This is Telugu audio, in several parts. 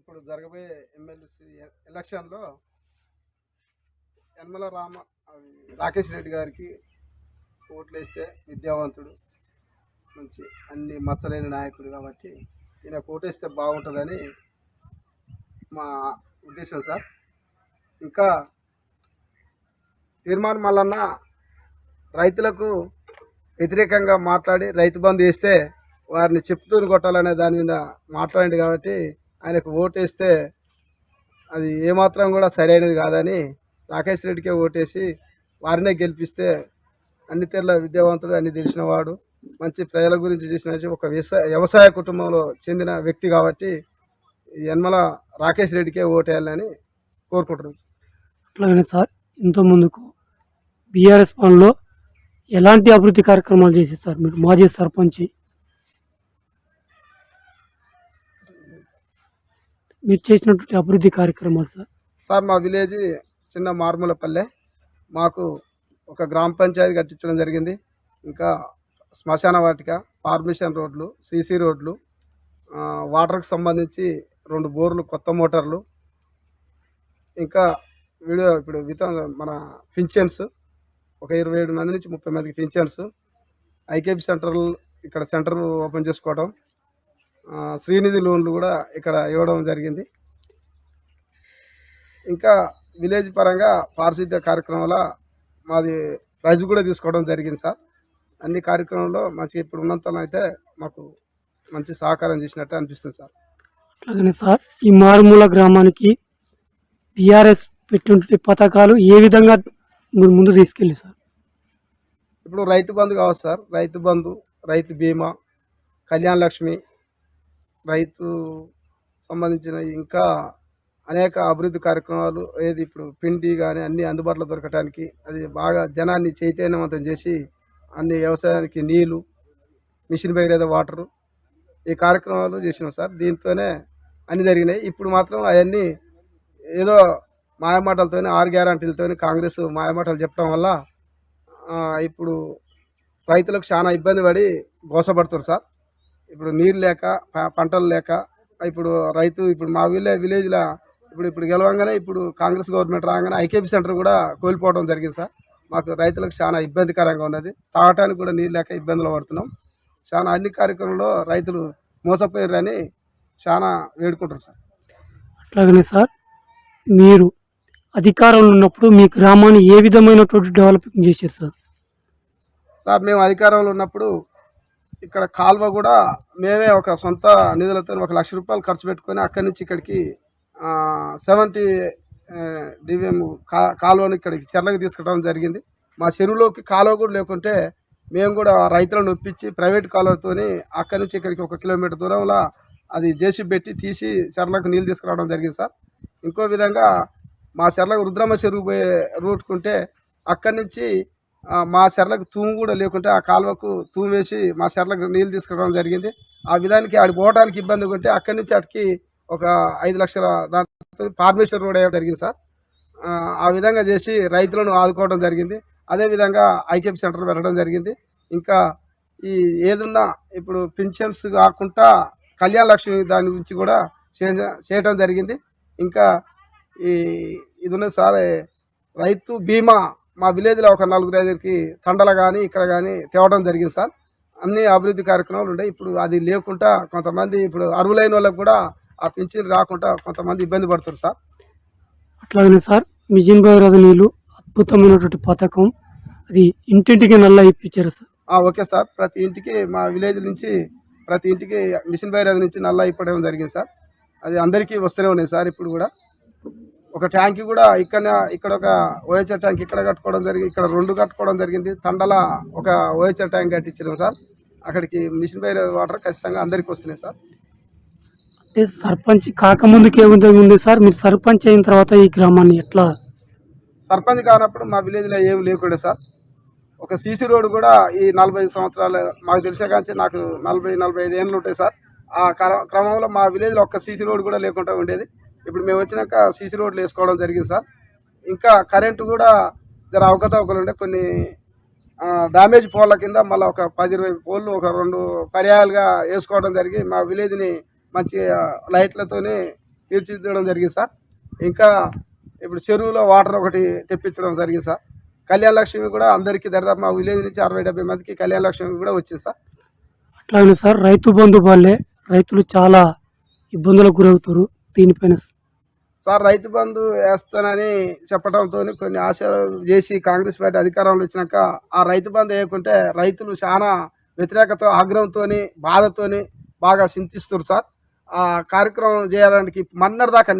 ఇప్పుడు జరగబోయే ఎమ్మెల్సీ ఎలక్షన్లో యనమల రాకేష్ రెడ్డి గారికి ఓట్లేస్తే విద్యావంతుడు, మంచి అన్ని మచ్చలేని నాయకుడు కాబట్టి ఈయన ఓటేస్తే బాగుంటుందని మా ఉద్దేశం సార్. ఇంకా తీర్మానం మల్లన్న రైతులకు వ్యతిరేకంగా మాట్లాడి రైతు బంధు వేస్తే వారిని చెప్తూని కొట్టాలనే దాని మీద మాట్లాడింది కాబట్టి ఆయనకు ఓటేస్తే అది ఏమాత్రం కూడా సరైనది కాదని రాకేష్ రెడ్డికే ఓటేసి వారినే గెలిపిస్తే అన్ని తెల్ల విద్యావంతుడు, అన్ని తెలిసినవాడు, మంచి ప్రజల గురించి చేసిన ఒక వ్యవసాయ కుటుంబంలో చెందిన వ్యక్తి కాబట్టి యనమల రాకేష్ రెడ్డికే ఓటేయాలని కోరుకుంటున్నాను. అట్లాగనే సార్, ఇంత ముందుకు బీఆర్ఎస్ పనుల్లో ఎలాంటి అభివృద్ధి కార్యక్రమాలు చేశారు సార్ మీరు మాజీ సర్పంచ్? మీరు చేసినటువంటి అభివృద్ధి కార్యక్రమాలు సార్ మా విలేజ్ చిన్న మార్మూలపల్లె, మాకు ఒక గ్రామ పంచాయతీ కట్టించడం జరిగింది. ఇంకా శ్మశాన వాటిక, ఫార్మేషన్ రోడ్లు, సీసీ రోడ్లు, వాటర్కి సంబంధించి 2 బోర్లు, కొత్త మోటార్లు, ఇంకా ఇప్పుడు మన పింఛన్స్ ఒక 27 మంది నుంచి 30 మందికి పింఛన్స్, ఐకేపీ సెంటర్లు ఇక్కడ సెంటర్ ఓపెన్ చేసుకోవడం, శ్రీనిధి లోన్లు కూడా ఇక్కడ ఇవ్వడం జరిగింది. ఇంకా విలేజ్ పరంగా పారిశుద్ధ్య కార్యక్రమాల మాది ప్రైజ్ కూడా తీసుకోవడం జరిగింది సార్. అన్ని కార్యక్రమంలో మంచి ఇప్పుడు ఉన్నంతలో అయితే మాకు మంచి సహకారం చేసినట్టు అనిపిస్తుంది సార్. అలాగనే సార్, ఈ మారుమూల గ్రామానికి టీఆర్ఎస్ పెట్టినటువంటి పథకాలు ఏ విధంగా మీరు ముందు తీసుకెళ్ళి సార్? ఇప్పుడు రైతు బంధు కావచ్చు సార్, రైతు బంధు, రైతు బీమా, కళ్యాణ లక్ష్మి, రైతు సంబంధించిన ఇంకా అనేక అభివృద్ధి కార్యక్రమాలు, ఏది ఇప్పుడు పిండి కానీ అన్నీ అందుబాటులో దొరకటానికి అది బాగా జనాన్ని చైతన్యవంతం చేసి అన్ని వ్యవసాయానికి నీళ్ళు, మిషన్ భగీరథ వాటరు, ఈ కార్యక్రమాలు చేసినాం సార్. దీంతోనే అన్నీ జరిగినాయి. ఇప్పుడు మాత్రం అవన్నీ ఏదో మాయమాటలతో, 6 గ్యారంటీలతో కాంగ్రెస్ మాయమాటలు చెప్పడం వల్ల ఇప్పుడు రైతులకు చాలా ఇబ్బంది పడి గోసపడుతారు సార్. ఇప్పుడు నీళ్ళు లేక, పంటలు లేక ఇప్పుడు రైతు ఇప్పుడు మా విలేజ్లో ఇప్పుడు గెలవంగానే ఇప్పుడు కాంగ్రెస్ గవర్నమెంట్ రాగానే ఐకేపీ సెంటర్ కూడా కోల్పోవడం జరిగింది సార్. మాకు రైతులకు చాలా ఇబ్బందికరంగా ఉన్నది. తాగటానికి కూడా నీళ్ళు లేక ఇబ్బందులు పడుతున్నాం. చాలా అన్ని కార్యక్రమంలో రైతులు మోసపోయారని చాలా వేడుకుంటారు సార్. అట్లాగనే సార్, మీరు అధికారంలో ఉన్నప్పుడు మీ గ్రామాన్ని ఏ విధమైనటువంటి డెవలపింగ్ చేశారు సార్? సార్ మేము అధికారంలో ఉన్నప్పుడు ఇక్కడ కాలువ కూడా మేమే ఒక సొంత నిధులతో 1 లక్ష రూపాయలు ఖర్చు పెట్టుకొని అక్కడి నుంచి ఇక్కడికి 70 డివిఎం కాలువను ఇక్కడికి చెర్లకు తీసుకురావడం జరిగింది. మా చెరువులోకి కాలువ కూడా లేకుంటే మేము కూడా రైతులను ఒప్పించి ప్రైవేట్ కాలువతోని అక్కడి నుంచి ఇక్కడికి 1 కిలోమీటర్ దూరంలో అది జేసీబీ పెట్టి తీసి చెర్లకు నీళ్ళు తీసుకురావడం జరిగింది సార్. ఇంకో విధంగా మా చెర్లకు రుద్రమ్మ చెరువు పోయే రూట్కుంటే అక్కడి నుంచి మా చెర్లకు తూము కూడా లేకుంటే ఆ కాలువకు తూము వేసి మా చెర్లకు నీళ్ళు తీసుకురావడం జరిగింది. ఆ విధానికి ఆడికి పోవడానికి ఇబ్బందిగా ఉంటే అక్కడి నుంచి అటుకి ఒక 5 లక్షల దాంతో ఫార్మేషన్ రోడ్ అయ్యడం జరిగింది సార్. ఆ విధంగా చేసి రైతులను ఆదుకోవడం జరిగింది. అదేవిధంగా ఐకేపీ సెంటర్ పెట్టడం జరిగింది. ఇంకా ఈ ఏదున్నా ఇప్పుడు పింఛన్స్ కాకుండా కళ్యాణ లక్ష్మి దాని గురించి కూడా చేయడం జరిగింది. ఇంకా ఇది ఉన్నది సార్, రైతు బీమా మా విలేజ్లో ఒక 4-5కి తండలు కానీ ఇక్కడ కానీ తేవడం జరిగింది సార్. అన్ని అభివృద్ధి కార్యక్రమాలు ఉన్నాయి. ఇప్పుడు అది లేకుండా కొంతమంది ఇప్పుడు అర్హులైన వాళ్ళకు కూడా ఆ పింఛన్ రాకుండా కొంతమంది ఇబ్బంది పడుతారు సార్. అట్లాగనే సార్, మిషన్ భగీరథ నీళ్ళు అద్భుతమైనటువంటి పథకం, అది ఇంటింటికి నల్ల ఇప్పించారు సార్? ఓకే సార్, ప్రతి ఇంటికి మా విలేజ్ నుంచి ప్రతి ఇంటికి మిషన్ భగీరథ నుంచి నల్ల ఇప్పడం జరిగింది సార్. అది అందరికీ వస్తూనే ఉన్నాయి సార్. ఇప్పుడు కూడా ఒక ట్యాంక్ కూడా ఇక్కడ ఒక ఓహెచ్ఆర్ ట్యాంక్ ఇక్కడ కట్టుకోవడం జరిగింది, ఇక్కడ 2 కట్టుకోవడం జరిగింది. తండల ఒక ఓహెచ్ఆర్ ట్యాంక్ కట్టించాం సార్. అక్కడికి మిషన్ భగీరథ వాటర్ ఖచ్చితంగా అందరికీ వస్తున్నాయి సార్. అంటే సర్పంచ్ కాకముందుకు ఏ విధంగా ఉంది సార్? మీరు సర్పంచ్ అయిన తర్వాత ఈ గ్రామాన్ని ఎట్లా? సర్పంచ్ కానప్పుడు మా విలేజ్లో ఏం లేకుండా సార్. ఒక సీసీ రోడ్డు కూడా ఈ 45 సంవత్సరాలు మాకు తెలిసే కానీ నాకు 40-45 ఏళ్ళు ఉంటాయి సార్. ఆ క్రమంలో మా విలేజ్లో ఒక్క సీసీ రోడ్డు కూడా లేకుండా ఉండేది. ఇప్పుడు మేము వచ్చినాక సీసీ రోడ్లు వేసుకోవడం జరిగింది సార్. ఇంకా కరెంటు కూడా జర అవకతవకలు ఉండే, కొన్ని డ్యామేజ్ పోల్ల కింద మళ్ళీ ఒక 10-20 పోళ్ళు ఒక 2 పర్యాయాలుగా వేసుకోవడం జరిగి మా విలేజ్ని మంచి లైట్లతోనే తీర్చిదిద్దడం జరిగింది సార్. ఇంకా ఇప్పుడు చెరువులో వాటర్ ఒకటి తెప్పించడం జరిగింది సార్. కళ్యాణ లక్ష్మి కూడా అందరికీ దరిదాపు మా విలేజ్ నుంచి 60-70 మందికి కళ్యాణ లక్ష్మి కూడా వచ్చింది సార్. అట్లాగే సార్ రైతు బంధు వల్లే రైతులు చాలా ఇబ్బందులకు గురవుతారు. దీనిపైన సార్ రైతు బంధు వేస్తానని చెప్పడంతో కొన్ని ఆశలు చేసి కాంగ్రెస్ పార్టీ అధికారంలో వచ్చినాక ఆ రైతు బంధు వేయకుంటే రైతులు చాలా వ్యతిరేకత ఆగ్రహంతో బాధతోని బాగా చింతిస్తారు సార్. ఆ కార్యక్రమం చేయడానికి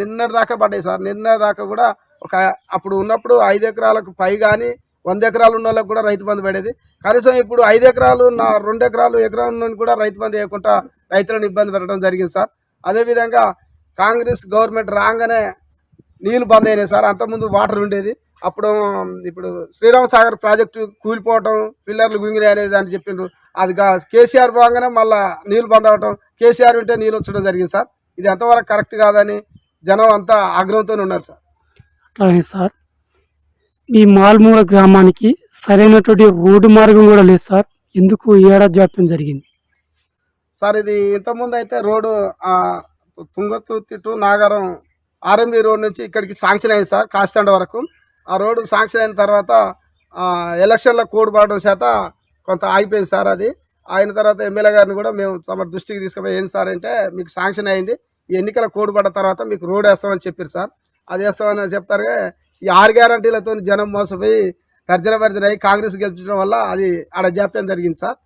నిన్నటి దాకా పడ్డాయి సార్. నిన్న దాకా కూడా ఒక అప్పుడు ఉన్నప్పుడు 5 ఎకరాలకు పై కానీ 100 ఎకరాలు ఉన్న వాళ్ళకి కూడా రైతు బంధు పడేది. కనీసం ఇప్పుడు 5 ఎకరాలు 2 ఎకరాలు ఎకరం కూడా రైతు బంధు వేయకుండా రైతులను ఇబ్బంది పెట్టడం జరిగింది సార్. అదేవిధంగా కాంగ్రెస్ గవర్నమెంట్ రాగానే నీళ్లు బంద్ అయినాయి సార్. అంతకుముందు వాటర్ ఉండేది. ఇప్పుడు శ్రీరామ్ సాగర్ ప్రాజెక్టు కూలిపోవటం, పిల్లర్లు గుంగినాయి అనేది అని చెప్పిండ్రు. అది కేసీఆర్ పోగానే మళ్ళీ నీళ్లు బంద్ అవటం, కేసీఆర్ ఉంటే నీళ్ళు వచ్చడం జరిగింది సార్. ఇది ఎంతవరకు కరెక్ట్ కాదని జనం అంతా ఆగ్రహంతో ఉన్నారు సార్. అట్లాగే సార్ మీ మాల్మూల గ్రామానికి సరైనటువంటి రోడ్డు మార్గం కూడా లేదు సార్. ఎందుకు ఈ ఏడాది జాప్యం జరిగింది సార్? ఇది ఇంతకుముందు అయితే road Thungathurthi to Nagaram RMB road నుంచి ఇక్కడికి శాంక్షన్ అయింది సార్, కాస్తండ వరకు. ఆ రోడ్డు శాంక్షన్ అయిన తర్వాత ఎలక్షన్ల కోడ్ పడడం చేత కొంత ఆగిపోయింది సార్. అది అయిన తర్వాత ఎమ్మెల్యే గారిని కూడా మేము తమ దృష్టికి తీసుకుపోయి ఏంటి సార్ అంటే, మీకు శాంక్షన్ అయింది, ఈ ఎన్నికల కోడ్ పడ్డ తర్వాత మీకు రోడ్ వేస్తామని చెప్పారు సార్. అది వేస్తామని చెప్తారు. ఈ 6 గ్యారంటీలతో జనం మోసపోయి తర్జన అయ్యి కాంగ్రెస్ గెలిపించడం వల్ల అది ఆడ జాప్యం జరిగింది సార్.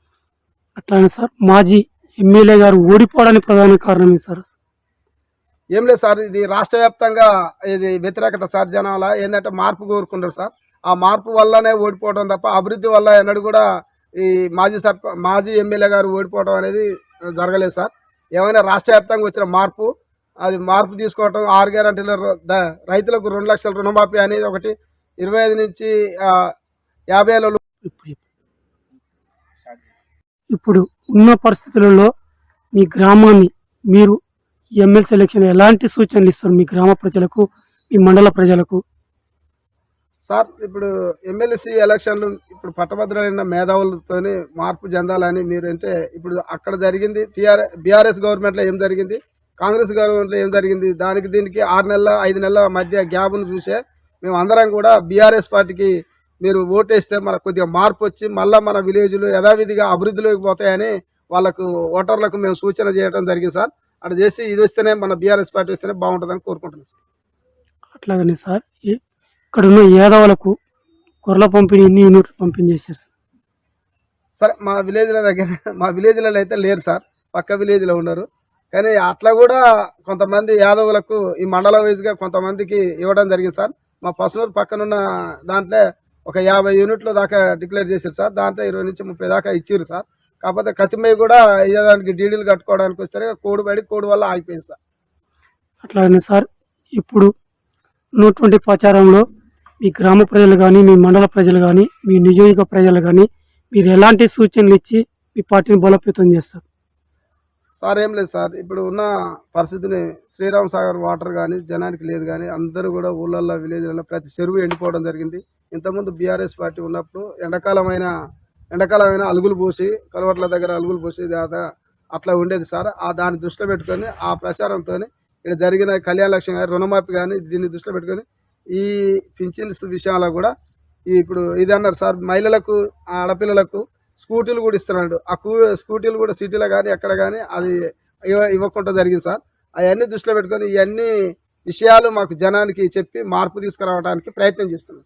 అట్లానే సార్ మాజీ ఎమ్మెల్యే గారు ఓడిపోవడానికి ప్రధాన కారణం సార్? ఏం లేదు సార్, ఇది రాష్ట్ర వ్యాప్తంగా ఇది వ్యతిరేకత సార్. జనాల ఏంటంటే మార్పు కోరుకున్నారు సార్. ఆ మార్పు వల్లనే ఓడిపోవడం తప్ప అభివృద్ధి వల్ల ఎన్నడూ కూడా ఈ మాజీ ఎమ్మెల్యే గారు ఓడిపోవడం అనేది జరగలేదు సార్. ఏమైనా రాష్ట్ర వ్యాప్తంగా వచ్చిన మార్పు, అది మార్పు తీసుకోవటం, 6 గ్యారంటీల రైతులకు 2 లక్షల రుణమాఫీ అనేది ఒకటి, 25 నుంచి 50 ఏళ్ళ ఇప్పుడు ఉన్న పరిస్థితులలో మీ గ్రామాన్ని మీరు ఎమ్మెల్సీ ఎలక్షన్ ఎలాంటి సూచనలు ఇస్తారు మీ గ్రామ ప్రజలకు, మీ మండల ప్రజలకు? సార్ ఇప్పుడు ఎమ్మెల్సీ ఎలక్షన్లు ఇప్పుడు పట్టభద్రులైన మేధావులతో మార్పు చెందాలని మీరు అంటే, ఇప్పుడు అక్కడ జరిగింది బీఆర్ఎస్ గవర్నమెంట్లో ఏం జరిగింది, కాంగ్రెస్ గవర్నమెంట్లో ఏం జరిగింది, దానికి దీనికి 6 నెలల 5 నెలల మధ్య గ్యాప్ను చూసే మేము అందరం కూడా బీఆర్ఎస్ పార్టీకి మీరు ఓటేస్తే మనకు కొద్దిగా మార్పు వచ్చి మళ్ళీ మన విలేజ్లు యథావిధిగా అభివృద్ధిలోకి పోతాయని వాళ్ళకు ఓటర్లకు మేము సూచన చేయడం జరిగింది సార్. అటు చేసి ఇది వస్తేనే మన బీఆర్ఎస్ పార్టీ వస్తేనే బాగుంటుందని కోరుకుంటున్నాం సార్. అట్లాగనే సార్ ఇక్కడ ఉన్న యాదవులకు గొర్రెల పంపిణీ ఎన్ని యూనిట్లు పంపిణీ చేశారు సరే? మా విలేజ్లలో అయితే లేరు సార్, పక్క విలేజ్లో ఉన్నారు. కానీ అట్లా కూడా కొంతమంది యాదవులకు ఈ మండల వైజ్గా కొంతమందికి ఇవ్వడం జరిగింది సార్. మా పసునూరు పక్కనున్న దాంట్లో ఒక 50 యూనిట్ల దాకా డిక్లేర్ చేశారు సార్. దాంట్లో 20 నుంచి 30 దాకా ఇచ్చారు సార్. కాకపోతే కతిమయ్య కూడా ఇవ్వడానికి డీడీలు కట్టుకోవడానికి వస్తే కోడి వల్ల ఆగిపోయింది సార్. అట్లాగనే సార్ ఇప్పుడు ఉన్నటువంటి ప్రచారంలో మీ గ్రామ ప్రజలు కానీ, మీ మండల ప్రజలు కానీ, మీ నియోజక ప్రజలు కానీ మీరు ఎలాంటి సూచనలు ఇచ్చి మీ పార్టీని బలోపేతం చేస్తారు సార్? ఏం లేదు సార్, ఇప్పుడు ఉన్న పరిస్థితిని శ్రీరామ్ సాగర్ వాటర్ కానీ జనానికి లేదు, కానీ అందరూ కూడా ఊళ్ళల్లో విలేజ్లలో ప్రతి చెరువు ఎండిపోవడం జరిగింది. ఇంతకుముందు బీఆర్ఎస్ పార్టీ ఉన్నప్పుడు ఎండాకాలమైన అలుగులు పోసి కలవట్ల దగ్గర అలుగులు పోసి అట్లా ఉండేది సార్. దాన్ని దృష్టిలో పెట్టుకొని ఆ ప్రచారంతో ఇక్కడ జరిగిన కళ్యాణ లక్ష్మి గారి రుణమాఫీ కానీ దీన్ని దృష్టిలో పెట్టుకొని ఈ పింఛన్స్ విషయంలో కూడా ఇప్పుడు ఇది అన్నారు సార్, మహిళలకు ఆడపిల్లలకు స్కూటీలు కూడా ఇస్తున్నాడు. ఆ స్కూటీలు కూడా సిటీలో కానీ ఎక్కడ కానీ అది ఇవ్వకుండా జరిగింది సార్. అవన్నీ దృష్టిలో పెట్టుకొని ఇవన్నీ విషయాలు మాకు జనానికి చెప్పి మార్పు తీసుకురావడానికి ప్రయత్నం చేస్తున్నాం.